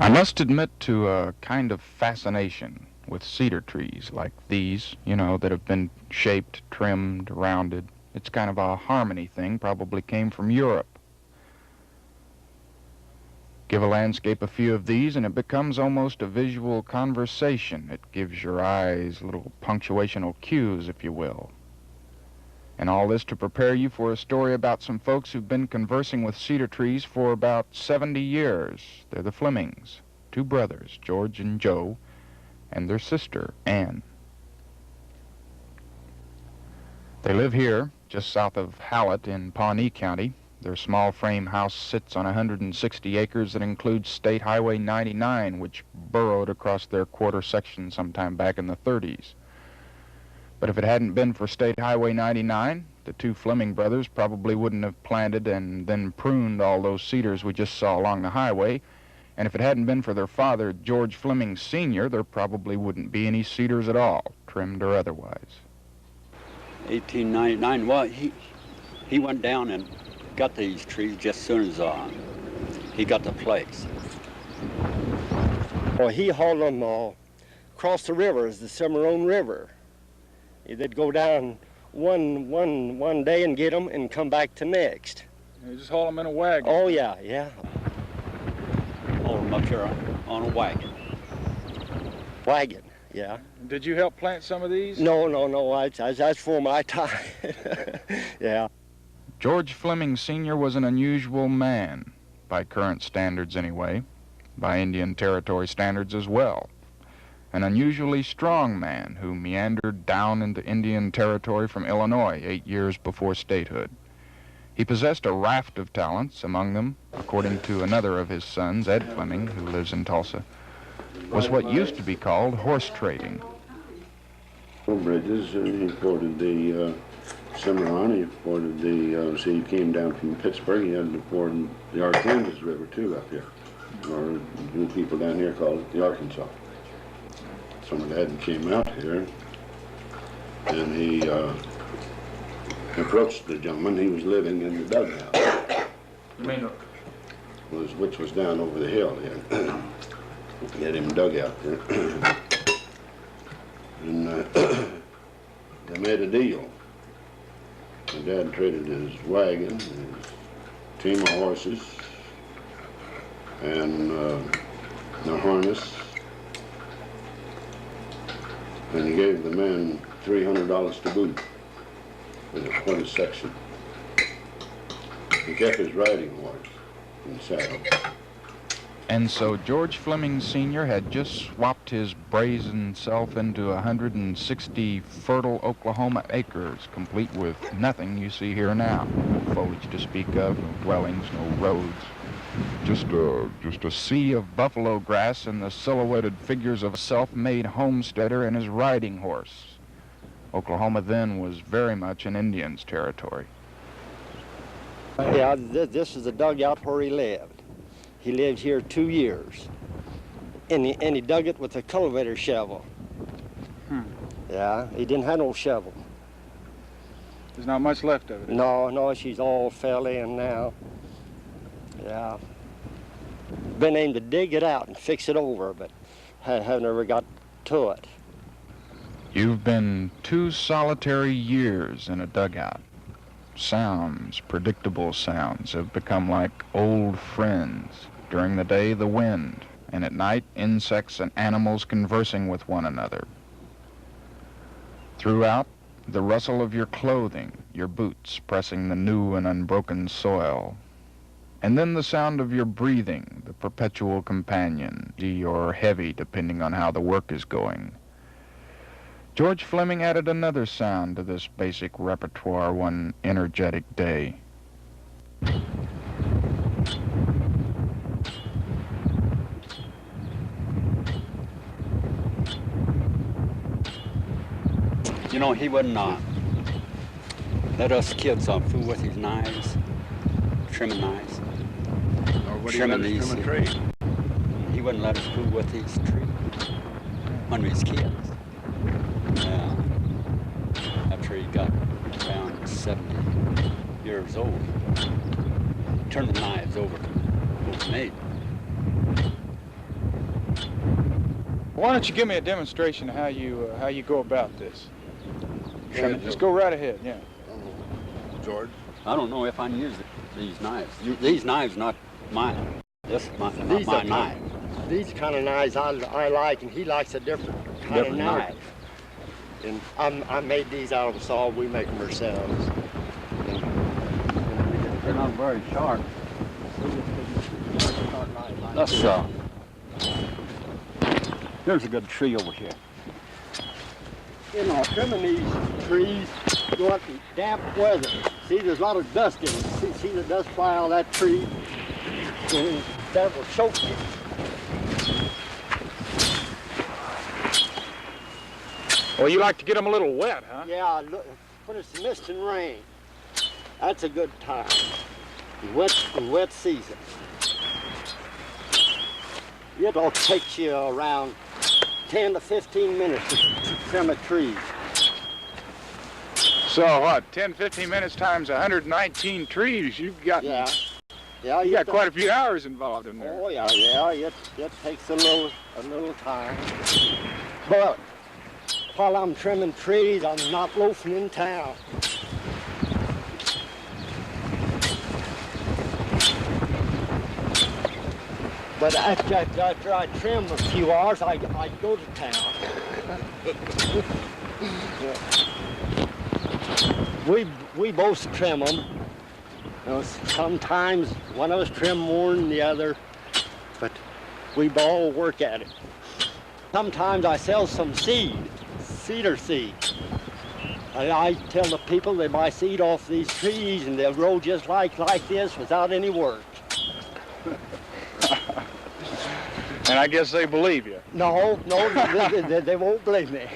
I must admit to a kind of fascination with cedar trees like these, that have been shaped, trimmed, rounded. It's kind of a harmony thing, probably came from Europe. Give a landscape a few of these and it becomes almost a visual conversation. It gives your eyes little punctuational cues, if you will. And all this to prepare you for a story about some folks who've been conversing with cedar trees for about 70 years. They're the Flemings, two brothers, George and Joe, and their sister, Anne. They live here, just south of Hallett in Pawnee County. Their small frame house sits on 160 acres that includes State Highway 99, which burrowed across their quarter section sometime back in the 30s. But if it hadn't been for State Highway 99, the two Fleming brothers probably wouldn't have planted and then pruned all those cedars we just saw along the highway. And if it hadn't been for their father, George Fleming Sr., there probably wouldn't be any cedars at all, trimmed or otherwise. 1899, well, he went down and got these trees just as soon as he got the place. Well, he hauled them across the river, the Cimarron River. They'd go down one day and get them and come back the next. You just haul them in a wagon? Oh, yeah. Haul them up here on a wagon. Wagon, yeah. Did you help plant some of these? No, that's for my time. Yeah. George Fleming Sr. was an unusual man, by current standards anyway, by Indian Territory standards as well. An unusually strong man who meandered down into Indian Territory from Illinois 8 years before statehood. He possessed a raft of talents, among them, according to another of his sons, Ed Fleming, who lives in Tulsa, was what used to be called horse trading. Bridges, he forded the Cimarron, he forded the, he came down from Pittsburgh, he had to ford the Arkansas River too up here, or you people down here call it the Arkansas. Some of that came out here, and he approached the gentleman. He was living in the dugout. You mean? Which was down over the hill here. He had him dug out there. And they made a deal. My dad traded his wagon, his team of horses, and the harness. And he gave the man $300 to boot for his section. He kept his riding horse in the saddle. And so George Fleming Sr. had just swapped his brazen self into 160 fertile Oklahoma acres, complete with nothing you see here now. No foliage to speak of, no dwellings, no roads. Just a sea of buffalo grass and the silhouetted figures of a self-made homesteader and his riding horse. Oklahoma then was very much an Indian's territory. Yeah, this is the dugout where he lived. He lived here 2 years. And he dug it with a cultivator shovel. Yeah, he didn't have no shovel. There's not much left of it. No, she's all fell in now. Yeah. Been aimed to dig it out and fix it over, but haven't ever got to it. You've been 2 solitary years in a dugout. Sounds, predictable sounds, have become like old friends. During the day, the wind, and at night, insects and animals conversing with one another. Throughout, the rustle of your clothing, your boots pressing the new and unbroken soil. And then the sound of your breathing, the perpetual companion, easy or heavy depending on how the work is going. George Fleming added another sound to this basic repertoire one energetic day. You know, he wouldn't let us kids fool with his knives, trimming knives. Or would he let us trim a tree? He wouldn't let us fool with his tree when we was kids. Yeah. After he got around 70 years old, he turned the knives over to me. Why don't you give me a demonstration of how you go about this? Trimming. Just go right ahead, yeah. George? I don't know if I can use these knives. These knives not mine. This is not These my are knife. These kind of knives I like, and he likes a different kind Different of knife. And I made these out of saw. We make them ourselves. They're not very sharp. Let's here's a good tree over here. You know, trimming these trees, you want damp weather. See, there's a lot of dust in it. See the dust fly out of that tree? And that will choke you. Well, you like to get them a little wet, huh? Yeah, look, when it's mist and rain, that's a good time. Wet season. It'll take you around 10 to 15 minutes to trim a tree. So what, 10, 15 minutes times 119 trees, you've got, Yeah, you got quite a few hours involved in there. Oh yeah, it takes a little time. But while I'm trimming trees, I'm not loafing in town. But after I trim a few hours, I go to town. We both trim them. You know, sometimes one of us trim more than the other, but we all work at it. Sometimes I sell some cedar seed. I tell the people they buy seed off these trees and they'll grow just like this without any work. And I guess they believe you. No, they won't believe me.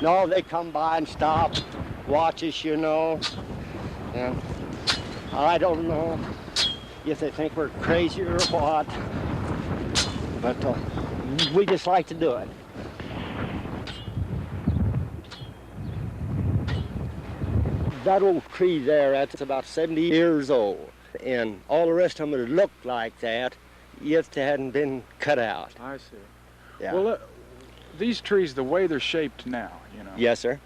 No, they come by and stop, watch us, you know. And I don't know if they think we're crazy or what, but we just like to do it. That old tree there, that's about 70 years old, and all the rest of them would look like that if they hadn't been cut out. I see. Yeah. Well, these trees, the way they're shaped now, you know. Yes, sir.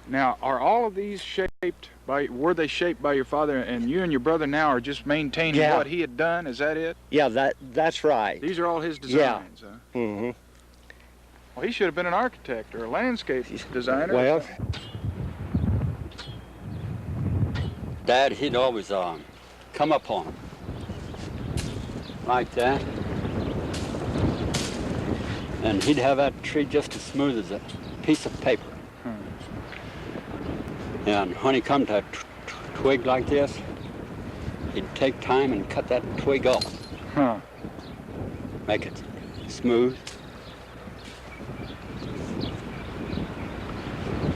Now, are all of these shaped were they shaped by your father, and you and your brother now are just maintaining Yeah. what he had done? Is that it? Yeah, that's right. These are all his designs, huh? Mm-hmm. Well, he should have been an architect or a landscape designer. Well, Dad, he'd always come up on them. Like that. And he'd have that tree just as smooth as a piece of paper. And when he come to a twig like this, he'd take time and cut that twig off. Huh. Make it smooth.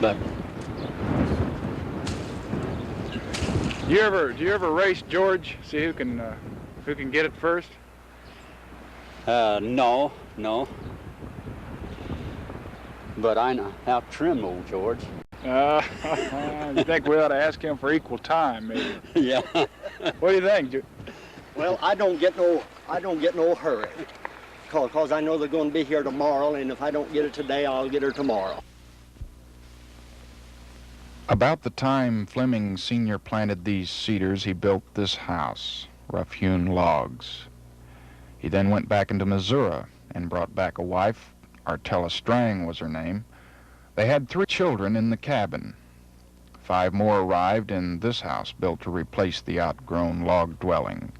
But Do you ever race George? See who can get it first? no. But I know how to trim old George. You think we ought to ask him for equal time, maybe? Yeah. What do you think? well, I don't get no hurry, cause I know they're going to be here tomorrow, and if I don't get it today, I'll get her tomorrow. About the time Fleming Sr. planted these cedars, he built this house, rough-hewn logs. He then went back into Missouri and brought back a wife. Artella Strang was her name. They had 3 children in the cabin. 5 more arrived in this house, built to replace the outgrown log dwelling.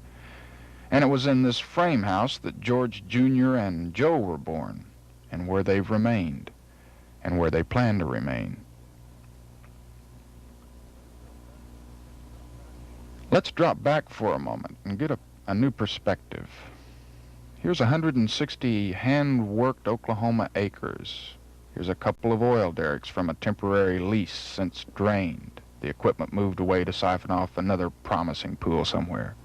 And it was in this frame house that George Jr. and Joe were born, and where they've remained, and where they plan to remain. Let's drop back for a moment and get a new perspective. Here's 160 hand-worked Oklahoma acres. Here's a couple of oil derricks from a temporary lease since drained. The equipment moved away to siphon off another promising pool somewhere.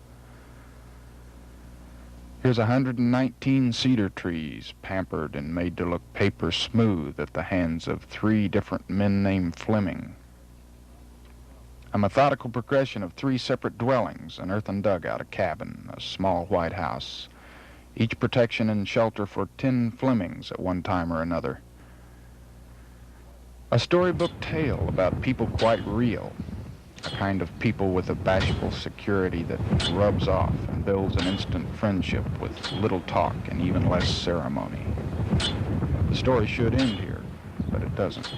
Here's 119 cedar trees, pampered and made to look paper smooth at the hands of 3 different men named Fleming. A methodical progression of 3 separate dwellings, an earthen dugout, a cabin, a small white house. each protection and shelter for 10 Flemings at one time or another. A storybook tale about people quite real, a kind of people with a bashful security that rubs off and builds an instant friendship with little talk and even less ceremony. The story should end here, but it doesn't.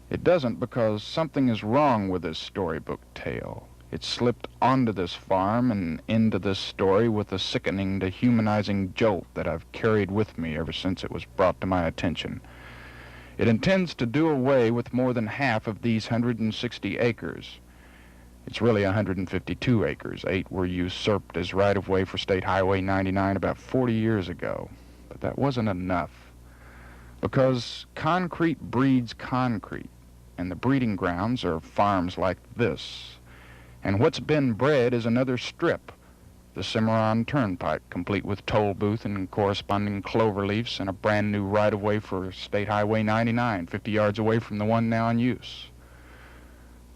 It doesn't because something is wrong with this storybook tale. It slipped onto this farm and into this story with a sickening, dehumanizing jolt that I've carried with me ever since it was brought to my attention. It intends to do away with more than half of these 160 acres. It's really 152 acres. 8 were usurped as right-of-way for State Highway 99 about 40 years ago. But that wasn't enough. Because concrete breeds concrete, and the breeding grounds are farms like this. And what's been bred is another strip, the Cimarron Turnpike, complete with toll booth and corresponding clover leaves and a brand new right-of-way for State Highway 99, 50 yards away from the one now in use.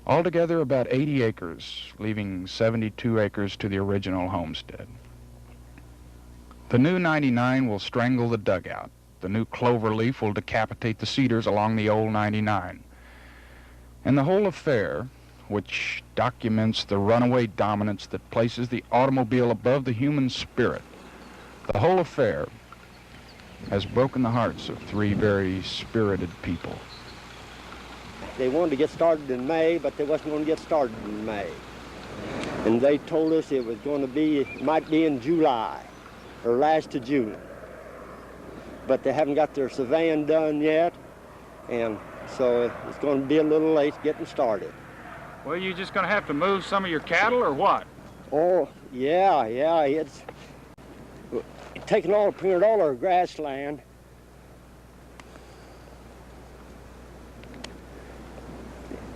Altogether about 80 acres, leaving 72 acres to the original homestead. The new 99 will strangle the dugout. The new clover leaf will decapitate the cedars along the old 99. And the whole affair, which documents the runaway dominance that places the automobile above the human spirit, the whole affair has broken the hearts of 3 very spirited people. They wanted to get started in May, but they wasn't going to get started in May. And they told us it was going to be, it might be in July or last of June. But they haven't got their surveying done yet, and so it's going to be a little late getting started. Well, you just going to have to move some of your cattle or what? Oh, yeah, it's taking pretty much all our grassland.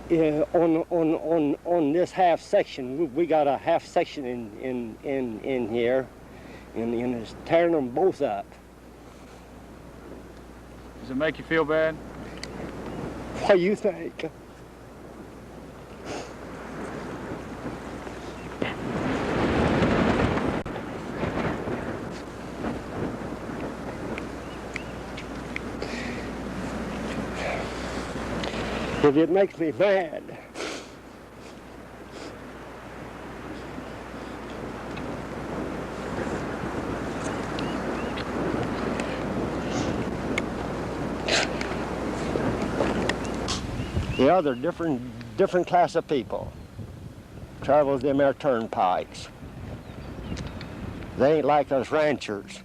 Yeah, on this half section, we got a half section in here, and it's tearing them both up. Does it make you feel bad? What do you think? It makes me mad. Yeah, they're different class of people. Travel them there turnpikes. They ain't like us ranchers.